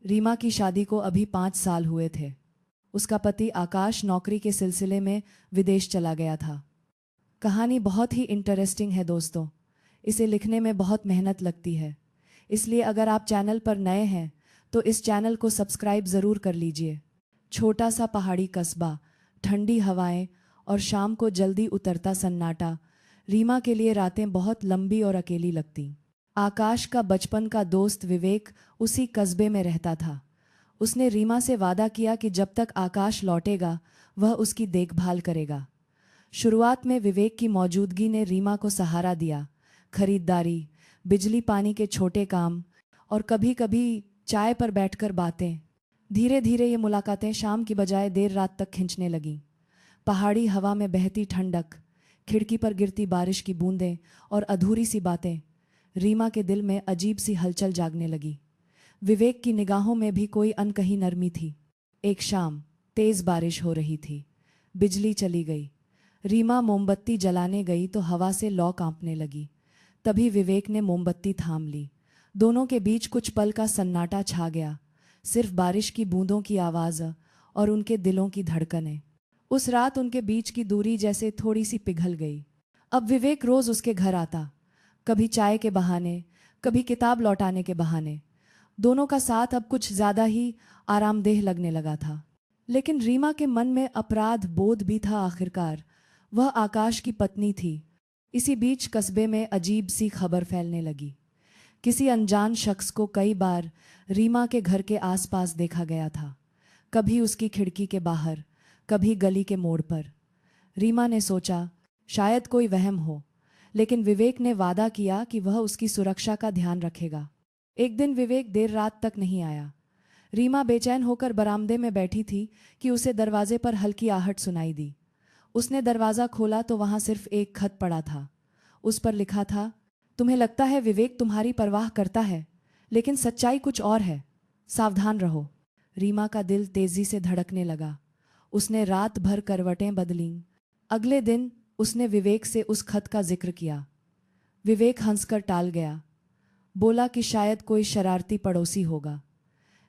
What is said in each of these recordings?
रीमा की शादी को अभी 5 साल हुए थे। उसका पति आकाश नौकरी के सिलसिले में विदेश चला गया था। कहानी बहुत ही इंटरेस्टिंग है दोस्तों। इसे लिखने में बहुत मेहनत लगती है, इसलिए अगर आप चैनल पर नए हैं तो इस चैनल को सब्सक्राइब ज़रूर कर लीजिए। छोटा सा पहाड़ी कस्बा, ठंडी हवाएं और शाम को जल्दी उतरता सन्नाटा। रीमा के लिए रातें बहुत लंबी और अकेली लगती। आकाश का बचपन का दोस्त विवेक उसी कस्बे में रहता था। उसने रीमा से वादा किया कि जब तक आकाश लौटेगा वह उसकी देखभाल करेगा। शुरुआत में विवेक की मौजूदगी ने रीमा को सहारा दिया। खरीदारी, बिजली पानी के छोटे काम और कभी कभी चाय पर बैठकर बातें। धीरे धीरे ये मुलाकातें शाम की बजाय देर रात तक खिंचने लगीं। पहाड़ी हवा में बहती ठंडक, खिड़की पर गिरती बारिश की बूंदें और अधूरी सी बातें। रीमा के दिल में अजीब सी हलचल जागने लगी। विवेक की निगाहों में भी कोई अनकही नरमी थी। एक शाम तेज बारिश हो रही थी। बिजली चली गई। रीमा मोमबत्ती जलाने गई तो हवा से लौ कांपने लगी। तभी विवेक ने मोमबत्ती थाम ली। दोनों के बीच कुछ पल का सन्नाटा छा गया। सिर्फ बारिश की बूंदों की आवाज़ और उनके दिलों की धड़कनें। उस रात उनके बीच की दूरी जैसे थोड़ी सी पिघल गई। अब विवेक रोज उसके घर आता, कभी चाय के बहाने, कभी किताब लौटाने के बहाने। दोनों का साथ अब कुछ ज़्यादा ही आरामदेह लगने लगा था। लेकिन रीमा के मन में अपराध बोध भी था। आखिरकार वह आकाश की पत्नी थी। इसी बीच कस्बे में अजीब सी खबर फैलने लगी। किसी अनजान शख्स को कई बार रीमा के घर के आसपास देखा गया था। कभी उसकी खिड़की के बाहर, कभी गली के मोड़ पर। रीमा ने सोचा शायद कोई वहम हो, लेकिन विवेक ने वादा किया कि वह उसकी सुरक्षा का ध्यान रखेगा। एक दिन विवेक देर रात तक नहीं आया। रीमा बेचैन होकर बरामदे में बैठी थी कि उसे दरवाजे पर हल्की आहट सुनाई दी। उसने दरवाज़ा खोला तो वहाँ सिर्फ एक खत पड़ा था। उस पर लिखा था, तुम्हें लगता है विवेक तुम्हारी परवाह करता है, लेकिन सच्चाई कुछ और है, सावधान रहो। रीमा का दिल तेजी से धड़कने लगा। उसने रात भर करवटें बदलीं। अगले दिन उसने विवेक से उस खत का जिक्र किया। विवेक हंसकर टाल गया, बोला कि शायद कोई शरारती पड़ोसी होगा।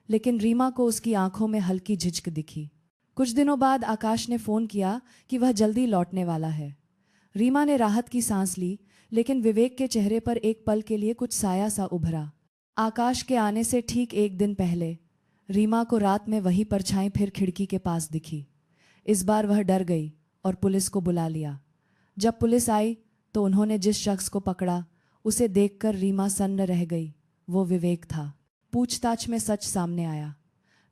लेकिन रीमा को उसकी आंखों में हल्की झिझक दिखी। कुछ दिनों बाद आकाश ने फ़ोन किया कि वह जल्दी लौटने वाला है। रीमा ने राहत की सांस ली, लेकिन विवेक के चेहरे पर एक पल के लिए कुछ साया सा उभरा। आकाश के आने से ठीक एक दिन पहले रीमा को रात में वही परछाई फिर खिड़की के पास दिखी। इस बार वह डर गई और पुलिस को बुला लिया। जब पुलिस आई तो उन्होंने जिस शख्स को पकड़ा उसे देखकर रीमा सन्न रह गई। वो विवेक था। पूछताछ में सच सामने आया।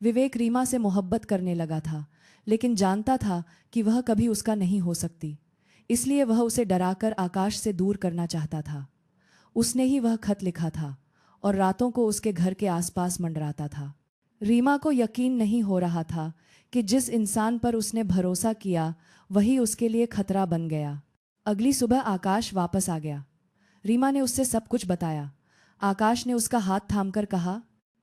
विवेक रीमा से मोहब्बत करने लगा था, लेकिन जानता था कि वह कभी उसका नहीं हो सकती। इसलिए वह उसे डराकर आकाश से दूर करना चाहता था। उसने ही वह खत लिखा था और रातों को उसके घर के आसपास मंडराता था। रीमा को यकीन नहीं हो रहा था कि जिस इंसान पर उसने भरोसा किया वही उसके लिए खतरा बन गया। अगली सुबह आकाश वापस आ गया। रीमा ने उससे सब कुछ बताया। आकाश ने उसका हाथ थामकर कहा,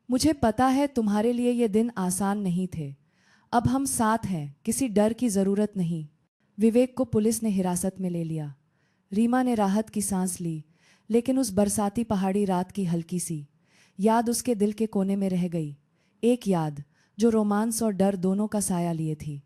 मुझे पता है तुम्हारे लिए ये दिन आसान नहीं थे। अब हम साथ हैं, किसी डर की ज़रूरत नहीं। विवेक को पुलिस ने हिरासत में ले लिया। रीमा ने राहत की सांस ली, लेकिन उस बरसाती पहाड़ी रात की हल्की सी याद उसके दिल के कोने में रह गई। एक याद जो रोमांस और डर दोनों का साया लिए थी।